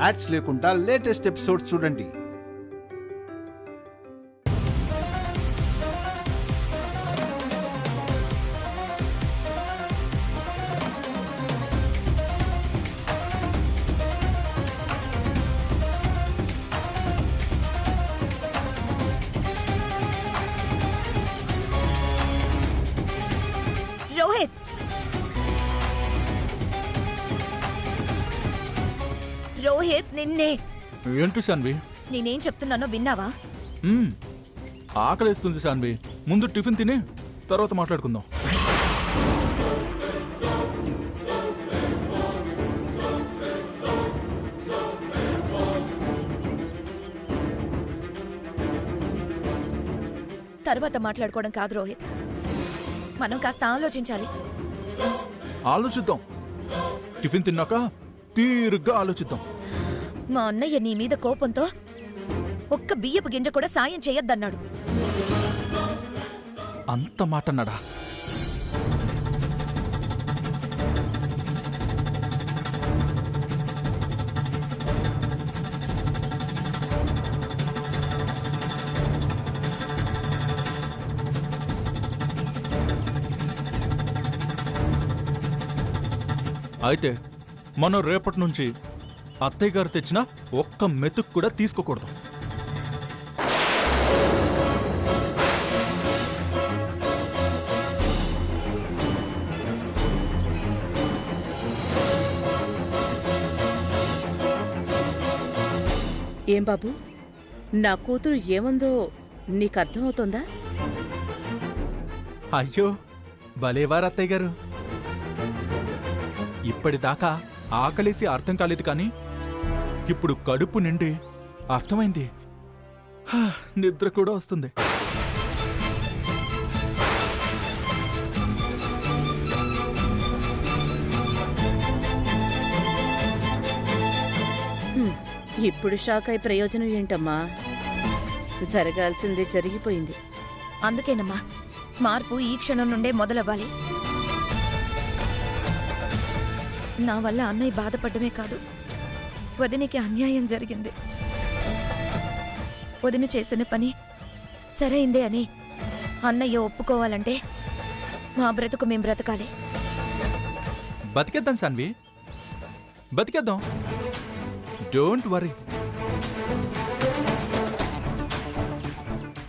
Ads లేకుండా latest episodes చూడండి. రోహిత్ నిన్నే. ఏంటి శాన్వి? నేనేం చెప్తున్నానో విన్నావా? ఆకలిస్తుంది శాన్వి, ముందు టిఫిన్ తిని తర్వాత మాట్లాడుకుందాం. తర్వాత మాట్లాడుకోవడం కాదు రోహిత్, మనం కాస్త ఆలోచించాలి. ఆలోచిద్దాం, టిఫిన్ తిన్నాక తీరుగ్గా ఆలోచిద్దాం. మా అన్నయ్య నీ మీద కోపంతో ఒక్క బియ్యపు గింజ కూడా సాయం చేయొద్దన్నాడు. అంత మాట అన్నాడా? అయితే మనం రేపటి నుంచి అత్తయ్య గారు తెచ్చిన ఒక్క మెతుకు కూడా తీసుకోకూడదు. ఏం బాబు, నా కూతురు ఏమందో నీకు అర్థమవుతోందా? అయ్యో భలేవారు అత్తయ్య గారు, ఇప్పటిదాకా ఆకలేసి అర్థం కాలేదు కానీ ఇప్పుడు కడుపు నిండి అర్థమైంది. నిద్ర కూడా వస్తుంది. ఇప్పుడు షాక్ అయి ప్రయోజనం ఏంటమ్మా? జరగాల్సింది జరిగిపోయింది. అందుకేనమ్మా మార్పు ఈ క్షణం నుండే మొదలవ్వాలి. నా వల్ల అన్నయ్య బాధపడమే కాదు, వదినికి అన్యాయం జరిగింది. వదిన చేసిన పని సరైందే అని అన్నయ్య ఒప్పుకోవాలంటే మా బ్రతుకు మేం బ్రతకాలి. బతికేద్దాం సాన్వి, బతికేద్దాం. Don't worry.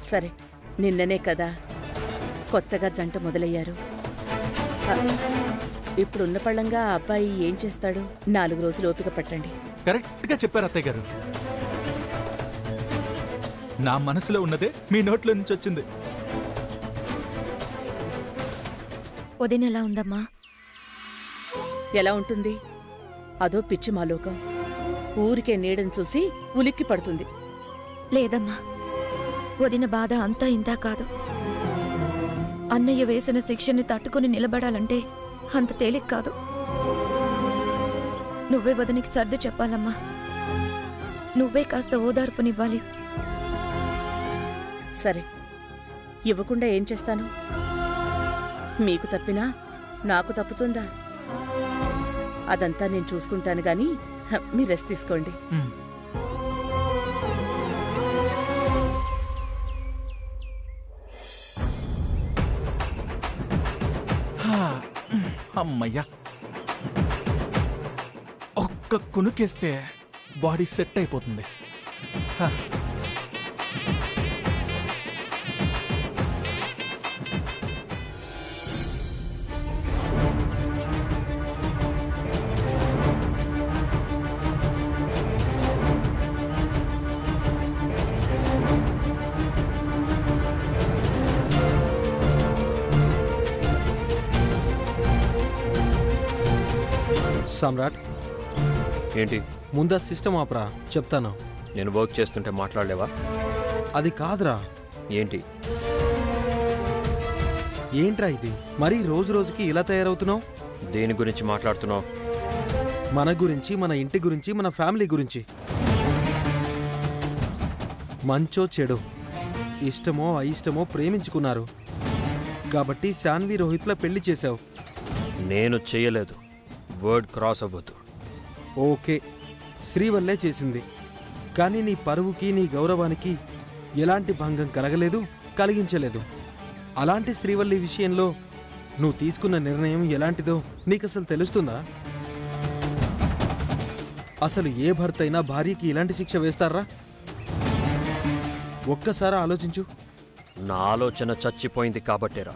సరే, నిన్ననే కదా కొత్తగా జంట మొదలయ్యారు. ఇప్పుడున్న పళ్ళంగా ఆ అబ్బాయి ఏం చేస్తాడు? 4 రోజులు ఓపిక పట్టండి. కరెక్ట్గా చెప్పారు అత్తయ్య గారు. నా మనసులో ఉన్నదే మీ నోట్లో నుంచి వచ్చింది. వదిన ఎలా ఉందమ్మా? ఎలా ఉంటుంది? అదో పిచ్చి మాలోకం. ఊరికే నీడని చూసి ఉలిక్కి పడుతుంది. లేదమ్మా, వదిన బాధ అంతా ఇంతా కాదు. అన్నయ్య వేసిన శిక్షని తట్టుకుని నిలబడాలంటే అంత తేలిక కాదు. నువ్వే వదినికి సర్ది చెప్పాలమ్మా. నువ్వే కాస్త ఓదార్పునివ్వాలి. సరే, ఇవ్వకుండా ఏం చేస్తాను? మీకు తప్పినా నాకు తప్పుతుందా? అదంతా నేను చూసుకుంటాను గాని మీరు రెస్ట్ తీసుకోండి. అమ్మయ్యా, ఒక్క కునుకేస్తే బాడీ సెట్ అయిపోతుంది. సమ్రాట్, ఏంటి? ముందా సిస్టమ్ ఆపరా, చెప్తాను. నేను వర్క్ చేస్తుంటే మాట్లాడలేవా? అది కాదురా. ఏంటి? ఏంట్రా ఇది? మరీ రోజు రోజుకి ఇలా తయారవుతున్నావు? దేని గురించి మాట్లాడుతున్నావు? మన గురించి, మన ఇంటి గురించి, మన ఫ్యామిలీ గురించి. మంచో చెడో, ఇష్టమో అయిష్టమో ప్రేమించుకున్నారు కాబట్టి శాన్వి రోహిత్ల పెళ్లి చేశావు. నేను చెయ్యలేదు. వర్డ్ క్రాస్ అవ్వద్దు. ఓకే, శ్రీవల్లే చేసింది. కానీ నీ పరువుకి నీ గౌరవానికి ఎలాంటి భంగం కలగలేదు, కలిగించలేదు. అలాంటి శ్రీవల్లి విషయంలో నువ్వు తీసుకున్న నిర్ణయం ఎలాంటిదో నీకసలు తెలుస్తుందా? అసలు ఏ భర్త అయినా భార్యకి ఇలాంటి శిక్ష వేస్తారా? ఒక్కసారి ఆలోచించు. నా ఆలోచన చచ్చిపోయింది కాబట్టేరా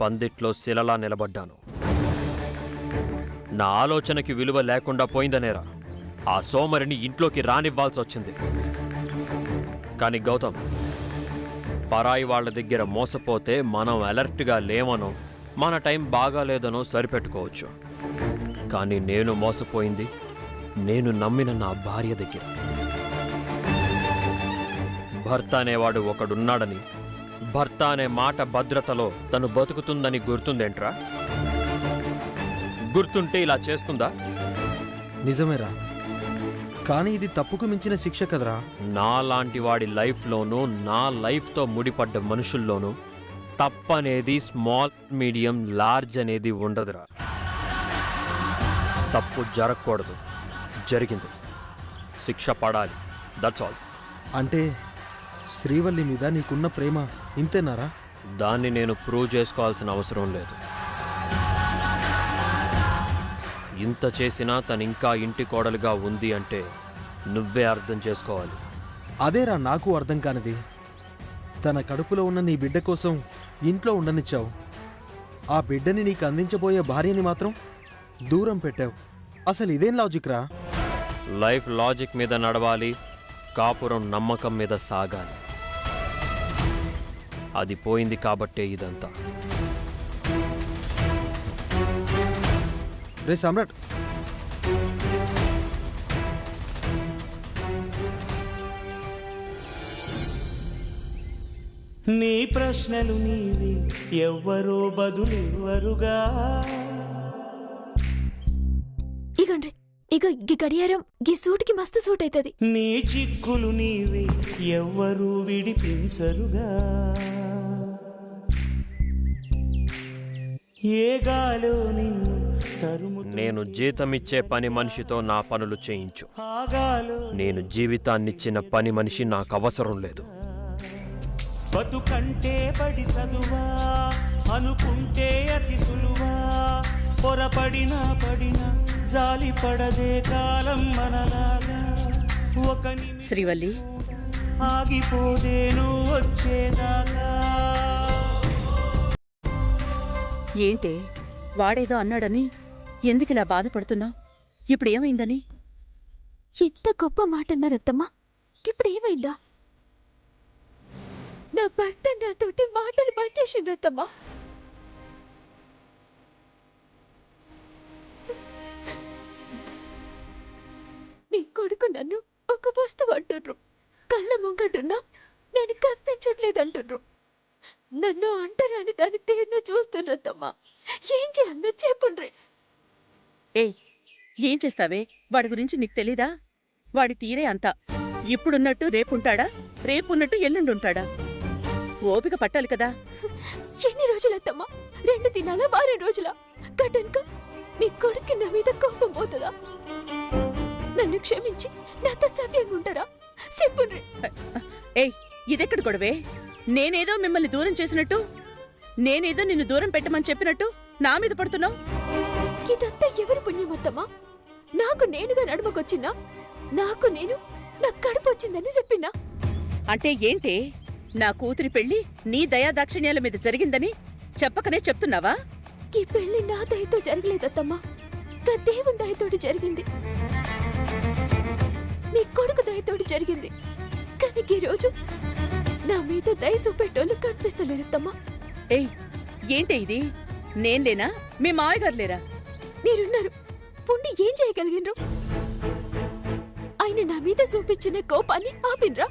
పందిట్లో శిలలా నిలబడ్డాను. నా ఆలోచనకి విలువ లేకుండా పోయిందనేరా ఆ సోమరిని ఇంట్లోకి రానివ్వాల్సి వచ్చింది. కానీ గౌతమ్, పరాయి వాళ్ళ దగ్గర మోసపోతే మనం అలర్ట్గా లేమనో మన టైం బాగాలేదనో సరిపెట్టుకోవచ్చు. కానీ నేను మోసపోయింది నేను నమ్మిన నా భార్య దగ్గర. భర్త అనేవాడు ఒకడున్నాడని, భర్త అనే మాట భద్రతలో తను బతుకుతుందని గుర్తుందేంట్రా? గుర్తుంటే ఇలా చేస్తుందా? నిజమేరా, కానీ ఇది తప్పుకు మించిన శిక్ష కదరా. నాలాంటి వాడి లైఫ్లోనూ నా లైఫ్తో ముడిపడ్డ మనుషుల్లోనూ తప్పనేది స్మాల్, మీడియం, లార్జ్ అనేది ఉండదురా. తప్పు జరగకూడదు, జరిగింది, శిక్ష పడాలి, దట్స్ ఆల్. అంటే శ్రీవల్లి మీద నీకున్న ప్రేమ ఇంతేనారా? దాన్ని నేను ప్రూవ్ చేసుకోవాల్సిన అవసరం లేదు. ఇంత చేసినా తనింకా ఇంటి కోడలుగా ఉంది అంటే నువ్వే అర్థం చేసుకోవాలి. అదేరా నాకు అర్థం కానిది. తన కడుపులో ఉన్న నీ బిడ్డ కోసం ఇంట్లో ఉండనిచ్చావు. ఆ బిడ్డని నీకు అందించబోయే భార్యని మాత్రం దూరం పెట్టావు. అసలు ఇదేం లాజిక్ రా? లైఫ్ లాజిక్ మీద నడవాలి, కాపురం నమ్మకం మీద సాగాలి. అది పోయింది కాబట్టే ఇదంతా. రే సమ్రాట్, నీ ప్రశ్నలు నీవి, ఎవ్వరో బదులెవ్వరుగా. ఇగండ్రి, ఇగో గీ గడియారం గీ సూట్కి మస్తు సూట్ అవుతుంది. నీ చిక్కులు నీవి, ఎవ్వరూ విడిపించరుగా. ఏ గాలో నిన్ను తరుము, నేను జీతమిచ్చే పని మనిషితో నా పనులు చేయించు. ఆగాలో నేను జీవితాన్నిచ్చిన పని మనిషి నాకు అవసరం లేదు. బతుకంటే పడి చదువా, అనుకుంటే అతి సులువా. పొరపడినా పడినా జాలి పడదే కాలం మనలాగా. ఒక శ్రీవల్లి, ఆగిపోదే నువ్వు వచ్చేదాకా. ఏంటే వాడేదో అన్నాడని ఎందుకిలా బాధపడుతున్నావు? ఇప్పుడు ఏమైందని? ఎంత గొప్ప మాట అన్నారత్తమ్మా. ఇప్పుడు ఏమైందా? నా భర్త నాతోటి మాటలు పనిచేసిండ్రత్తమ్మా. నీ కొడుకు నన్ను ఒక వస్తువు అంటుర్రు. కళ్ళ ముంగటున్నా నేను కనిపించట్లేదంటుర్రు. నన్ను అంటరాని దాని తీరును చూస్తున్నత్తమ్మా. ఏం చేయాలో చెప్పుండ్రి. ఏం చేస్తావే? వాడి గురించి నీకు తెలీదా? వాడి తీరే అంతా. ఇప్పుడున్నట్టు రేపుంటాడా, రేపున్నట్టు ఎల్లుండుంటాడా? ఓపిక పట్టాలి కదా. ఎన్ని రోజులత్తమ్మా? 2 దినాలా, వారం రోజులా? కటన్క మీ కొడుకు నా మీద కోపం పోతుందా? నన్ను క్షమించి నాతో సవ్యంగా ఉంటారా? చెప్పుండ్రి. ఇదెక్కడ గొడవే? నేనేదో మిమ్మల్ని దూరం చేసినట్టు, నేనేదో నిన్ను దూరం పెట్టమని చెప్పినట్టు నా మీద పడుతున్నావు. ఇదంతా ఎవరి పుణ్యమత్తమ్మా? నాకు నేనుగా నడుమకొచ్చినా, నాకు నేను నా కడుపు వచ్చిందని చెప్పినా. అంటే ఏంటే? నా కూతురి పెళ్లి నీ దయాదాక్షిణ్యాల మీద జరిగిందని చెప్పకనే చెప్తున్నావా? ఈ పెళ్లి నా దయతో జరగలేదత్తమ్మా, గా దేవుని దయతోటి జరిగింది. మీ కొడుకు దయతోటి జరిగింది. కానీ ఈ రోజు నా మీద దయ చూపెట్టోళ్ళు కనిపిస్తలేరత్తమ్మా. ఏంటే ఇది? నేన్లేనా? మీ మాయగారు లేరా? మీరున్నారు, పుండి ఏం చేయగలిగినరు? ఆయన నా మీద చూపించిన కోపాన్ని ఆపినరా?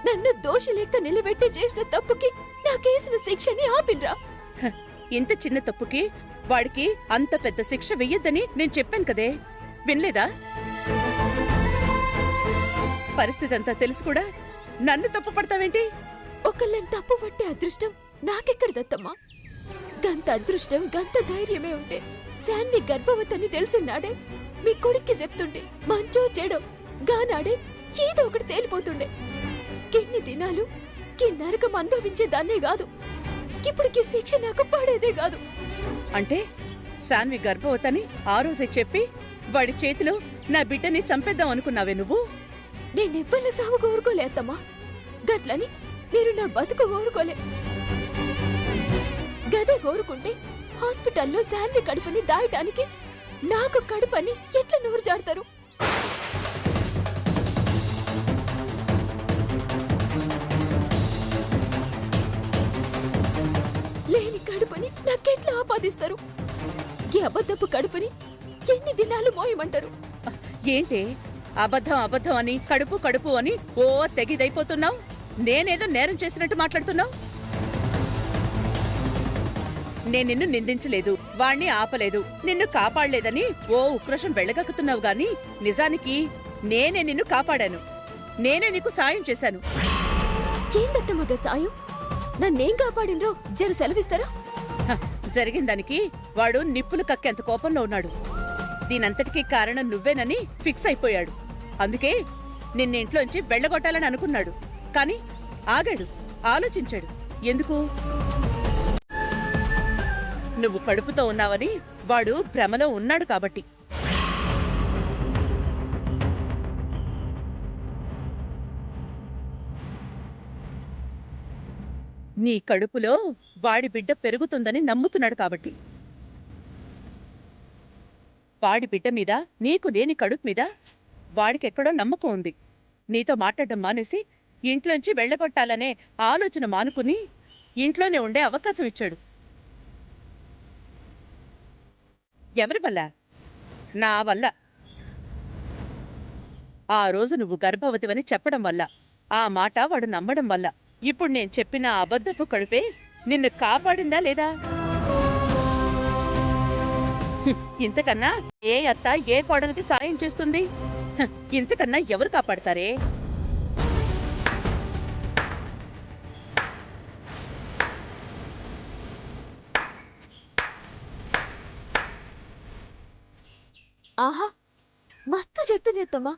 నన్ను దోషి లెక్క నిలబెట్టి చేసిన తప్పుకి నాకేసిన శిక్షని ఆపినరా? ఇంత చిన్న తప్పుకి వాడికి అంత పెద్ద శిక్ష వెయ్యొద్దని నేను చెప్పాను కదే, వినలేదా? పరిస్థితి అంతా తెలుసు కూడా నన్ను తప్పు పడతావేంటి? ఒకళ్ళని తప్పు పట్టే అదృష్టం నాకెక్కడదత్తమ్మా. గంత అదృష్టం, గంత ధైర్యమే ఉంటే శాన్వి గర్భవతిని తెలిసినాడే మీ కొడుక్కి చెప్తుండే మంచో చెడో గానాడే ఏదో ఒకటి తేలిపోతుండే. ఎన్ని దినాలు ఈ నరకం అనుభవించేదాన్నే కాదు, ఇప్పటికి శిక్ష నాకు పడేదే కాదు. అంటే శాన్వి గర్భవతని ఆ రోజే చెప్పి వాడి చేతిలో నా బిడ్డని చంపేద్దాం అనుకున్నావే నువ్వు? నేనెవ్వల సాగు కోరుకోలే అత్తమ్మా, గట్లని మీరు నా బతుకు కోరుకోలే. గదే కోరుకుంటే హాస్పిటల్లో శాన్వి కడుపుని దాయటానికి నాకు కడుపని ఎట్లా నోరు జారుతారు? లేని కడుపుని నాకెట్లా ఆపాదిస్తారు? ఈ అబద్ధపు కడుపుని ఎన్ని దినాలు మోయమంటారు? ఏంటే అబద్ధం అబద్ధం అని కడుపు కడుపు అని ఓ తెగిదైపోతున్నావు? నేనేదో నేరం చేసినట్టు మాట్లాడుతున్నావు? నేను నిన్ను నిందించలేదు, వాణ్ణి ఆపలేదు, నిన్ను కాపాడలేదని ఓ ఉక్రోషం వెళ్ళగక్కుతున్నావు గాని నిజానికి నేనే నిన్ను కాపాడాను. నేనే నీకు సాయం చేశాను. ఏందత్తమ్మగా సాయం? నన్నేం కాపాడినరో జర సెలవిస్తారా? హ, జరిగిన దానికి వాడు నిప్పులు కక్కేంత కోపంలో ఉన్నాడు. దీనంతటికీ కారణం నువ్వేనని ఫిక్స్ అయిపోయాడు. అందుకే నిన్న ఇంట్లోంచి వెళ్ళగొట్టాలని అనుకున్నాడు. కాని ఆగాడు, ఆలోచించాడు. ఎందుకు? నువ్వు కడుపుతో ఉన్నావని వాడు భ్రమలో ఉన్నాడు కాబట్టి. నీ కడుపులో వాడి బిడ్డ పెరుగుతుందని నమ్ముతున్నాడు కాబట్టి. వాడి బిడ్డ మీద నీకు లేని కడుపు మీద వాడికెక్కడో నమ్మకం ఉంది. నీతో మాట్లాడడం మానేసి ఇంట్లోంచి వెళ్ళగొట్టాలనే ఆలోచన మానుకుని ఇంట్లోనే ఉండే అవకాశం ఇచ్చాడు. ఎవరి వల్ల? నా వల్ల. ఆ రోజు నువ్వు గర్భవతివని చెప్పడం వల్ల, ఆ మాట వాడు నమ్మడం వల్ల ఇప్పుడు నేను చెప్పిన అబద్ధపు కడుపే నిన్ను కాపాడిందా లేదా? ఇంతకన్నా ఏ అత్త ఏ కోడలికి సాయం చేస్తుంది? ఇంతకన్నా ఎవరు కాపాడతారే? ఆహా, మస్తు చెప్పినత్తమ్మా.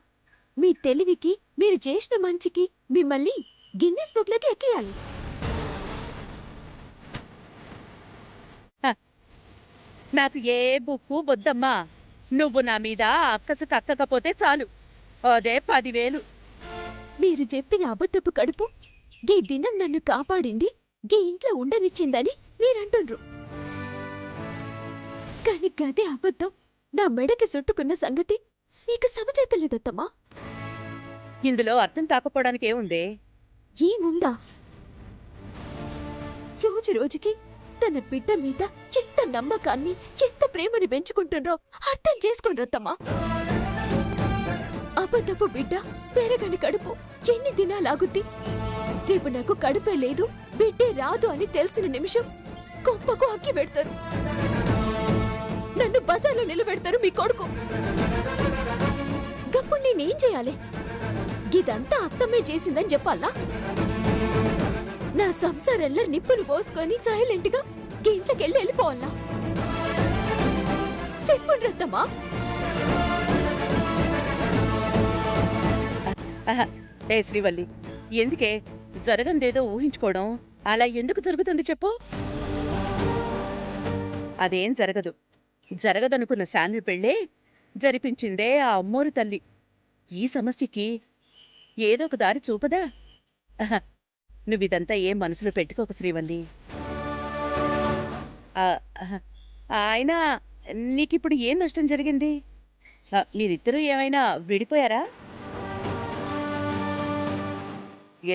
మీ తెలివికి, మీరు చేసిన మంచికి మిమ్మల్ని గిన్నెస్ బుక్లోకి ఎక్కేయాలి. నాకు ఏ బుక్కు వద్దమ్మా. నువ్వు నా మీద అక్కసు కక్కకపోతే చాలు, అదే 10,000. మీరు చెప్పిన అబద్ధపు కడుపు గీ దినం నన్ను కాపాడింది, గీ ఇంట్లో ఉండనిచ్చిందని మీరంటుండ్రు. కాని గదే అబద్ధం నా మెడకి చుట్టుకున్న సంగతి నీకు సమచేతలేదత్తమ్మా. ఇందులో అర్థం కాకపోవడానికి ఏముందే? ఏముందా? రోజు రోజుకి తన బిడ్డ మీద ఎంత నమ్మకాన్ని, ఎంత ప్రేమని పెంచుకుంటుండ్రో అర్థం చేసుకోండ్రత్తమ్మా. అబద్ధపు బిడ్డ పెరగని కడుపు ఎన్ని దినాలాగుద్ది? రేపు నాకు కడుపే లేదు, బిడ్డే రాదు అని తెలిసిన నిమిషం కొంపకు అక్కి పెడతారు. నన్ను బజార్లో నిలబెడతారు మీ కొడుకు. గప్పుడు నేనేం చేయాలి? ఇదంతా అత్తమ్మే చేసిందని చెప్పాలా? నా సంసారంలో నిప్పులు పోసుకొని సైలెంట్ గా ఇంట్లోకెళ్ళి వెళ్ళిపోవాలా? చెప్పుండ్రత్తమ్మా. ఏ శ్రీవల్లి, ఎందుకే జరగందేదో ఊహించుకోవడం? అలా ఎందుకు జరుగుతుంది చెప్పు? అదేం జరగదు. జరగదనుకున్న శాన్వి పెళ్ళే జరిపించిందే ఆ అమ్మోరు తల్లి. ఈ సమస్యకి ఏదో ఒక దారి చూపదా? నువ్విదంతా ఏం మనసులో పెట్టుకోక శ్రీవల్లి. అయినా నీకిప్పుడు ఏం నష్టం జరిగింది? మీరిద్దరూ ఏమైనా విడిపోయారా?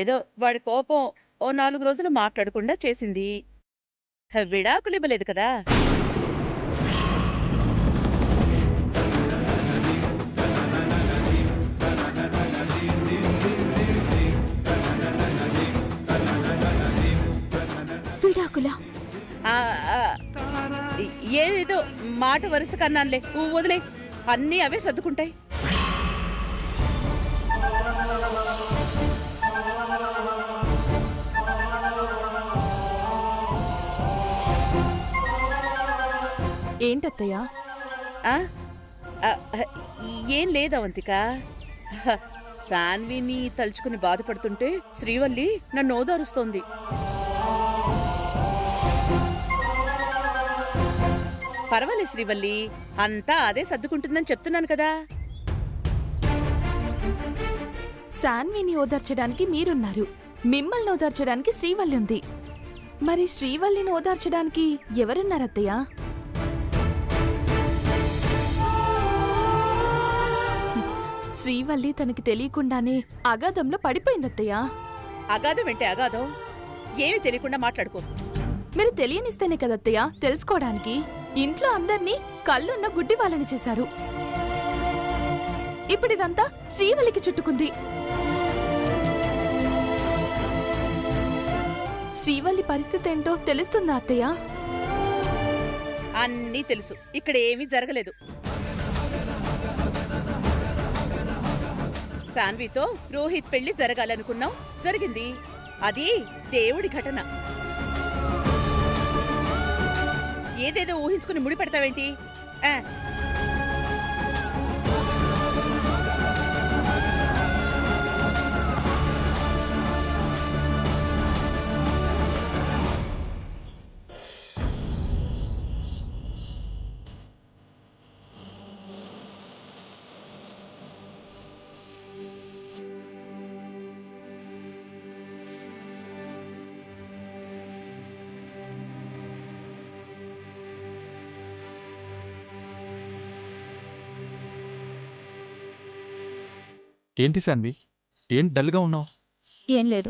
ఏదో వాడి కోపం ఓ 4 రోజులు మాట్లాడకుండా చేసింది. విడాకులివ్వలేదు కదా? విడాకులా? ఏదేదో మాట వరుస కన్నానులే, వదిలే. అన్నీ అవే సర్దుకుంటాయి. ఏంటత్తయ్యా ఆ? ఆ, ఆ, ఏం లేదు అవంతిక. హ, సాన్విని తలుచుకుని బాధపడుతుంటే శ్రీవల్లి నన్ను ఓదారుస్తోంది. పర్వాలేదు శ్రీవల్లి, అంతా అదే సర్దుకుంటుందని చెప్తున్నాను కదా. శాన్విని ఓదార్చడానికి మీరున్నారు, మిమ్మల్ని ఓదార్చడానికి శ్రీవల్లి ఉంది. మరి శ్రీవల్లిని ఓదార్చడానికి ఎవరున్నారత్తయ్య? శ్రీవల్లి తనకి తెలియకుండానే అగాధంలో పడిపోయిందత్తయ్య. అగాధం అంటే అగాధం, ఏమి తెలియకుండా మాట్లాడుకో. మీరు తెలియనిస్తేనే కదత్తయ్య తెలుసుకోవడానికి. ఇంట్లో అందర్నీ కళ్ళున్న గుడ్డి వాళ్ళని చేశారు. ఇప్పుడిదంతా శ్రీవల్లికి చుట్టుకుంది. శ్రీవల్లి పరిస్థితి ఏంటో తెలుస్తుందా అత్తయ్య? అన్నీ తెలుసు, ఇక్కడ ఏమీ జరగలేదు. సాన్వితో రోహిత్ పెళ్లి జరగాలనుకున్నాం, జరిగింది. అది దేవుడి ఘటన. ఏదేదో ఊహించుకుని ముడి పెడతావేంటి? ఏంటి శాన్వి, ఏం డల్గా ఉన్నావు? ఏం లేదు.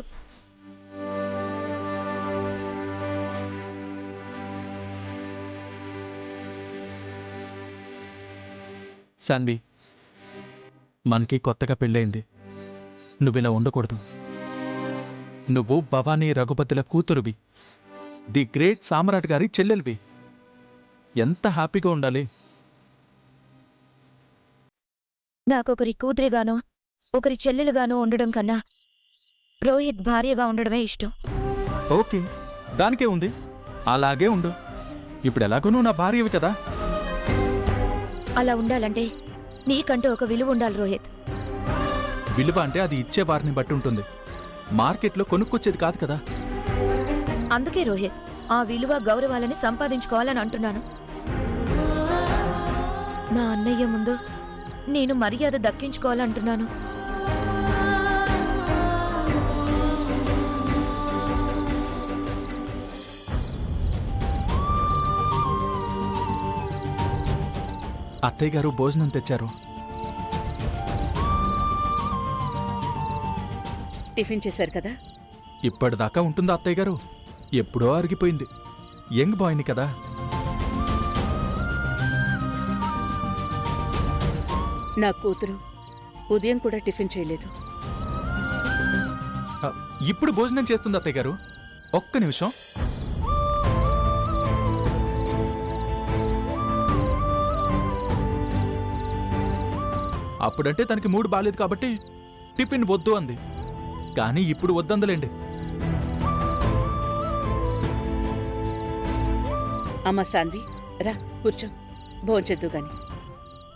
శాన్వి, మనకి కొత్తగా పెళ్ళయింది. నువ్విలా ఉండకూడదు. నువ్వు భవానీ రఘుపతుల కూతురువి, ది గ్రేట్ సామ్రాట్ గారి చెల్లెలివి. ఎంత హ్యాపీగా ఉండాలి. నాకొకరి కూతురిగానో ఒకరి చెల్లెలుగానో ఉండడం కన్నా రోహిత్ భార్యగా ఉండడమే ఇష్టం. ఓకే, దానికే ఉంది, అలాగే ఉండు. ఇప్పుడు ఎలాగో నువ్వు నా భార్యవి కదా. అలా ఉండాలంటే నీకంటూ ఒక విలువ ఉండాలి రోహిత్. విలువ అంటే అది ఇచ్చే వారిని బట్టి ఉంటుంది, మార్కెట్లో కొనుక్కొచ్చేది కాదు కదా. అందుకే రోహిత్ ఆ విలువ గౌరవాలని సంపాదించుకోవాలని అంటున్నాను. మా అన్నయ్య ముందు నేను మర్యాద దక్కించుకోవాలంటున్నాను. అత్తయ్య గారు భోజనం తెచ్చారు. టిఫిన్ చేశారు కదా. ఇప్పటిదాకా ఉంటుందా అత్తయ్య గారు? ఎప్పుడో అరిగిపోయింది. యంగ్ బాయ్ని కదా. నా కూతురు ఉదయం కూడా టిఫిన్ చేయలేదు. ఇప్పుడు భోజనం చేస్తుంది అత్తయ్య గారు. ఒక్క నిమిషం. అప్పుడంటే తనకి మూడు బాలేదు కాబట్టి టిఫిన్ వద్దు అంది, కానీ ఇప్పుడు వద్దందలేండి. అమ్మా సాన్వి, రా కూర్చో, భోంచెద్దు గాని.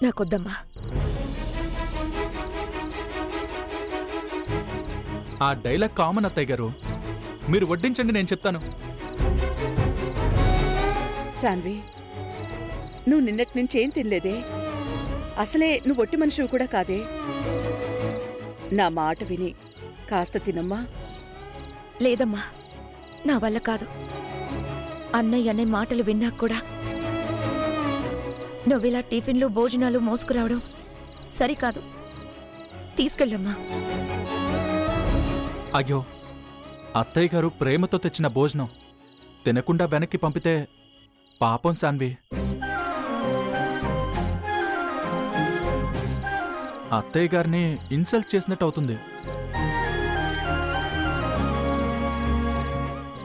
నాకొద్దమ్మా. ఆ డైలాగ్ కామన్ అత్తయ్య గారు, మీరు వడ్డించండి, నేను చెప్తాను. సాన్వి, నువ్వు నిన్నటి నుంచి ఏం తినలేదే. అసలే నువ్వు ఒట్టి మనిషివి కూడా కాదే. నా మాట విని కాస్త తినమ్మా. లేదమ్మా, నా వల్ల కాదు. అన్నయ్య అనే మాటలు విన్నాక కూడా నువ్విలా టిఫిన్లు భోజనాలు మోసుకురావడం సరికాదు. తీసుకెళ్ళమ్మా. అయ్యో, అత్తయ్య గారు ప్రేమతో తెచ్చిన భోజనం తినకుండా వెనక్కి పంపితే పాపం సాన్వి. అత్తయ్య గారిని ఇన్సల్ట్ చేసినట్టు అవుతుంది.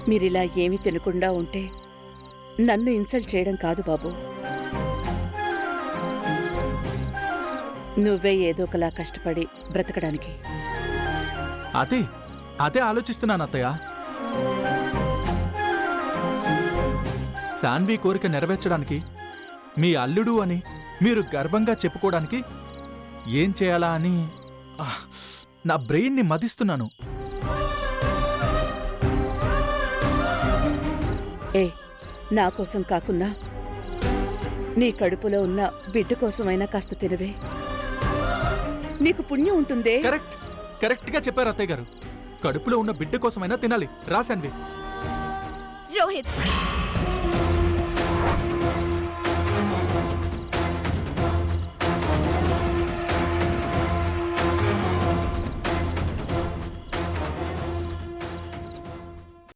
మీరిలా ఏమీ తినకుండా ఉంటే నన్ను ఇన్సల్ట్ చేయడం కాదు బాబు. నువ్వే ఏదో ఒకలా కష్టపడి బ్రతకడానికి. అదే ఆలోచిస్తున్నాను అత్తయ్య. శాన్వి కోరిక నెరవేర్చడానికి మీ అల్లుడు అని మీరు గర్వంగా చెప్పుకోవడానికి ఏం చేయాలా అని నా బ్రెయిన్ని మదిస్తున్నాను. ఏ నా కోసం కాకున్నా నీ కడుపులో ఉన్న బిడ్డ కోసమైనా కాస్త తినవే, నీకు పుణ్యం ఉంటుందే. కరెక్ట్గా చెప్పారు అత్తయ్య గారు. కడుపులో ఉన్న బిడ్డ కోసమైనా తినాలి. రాశాన్వి. రోహిత్,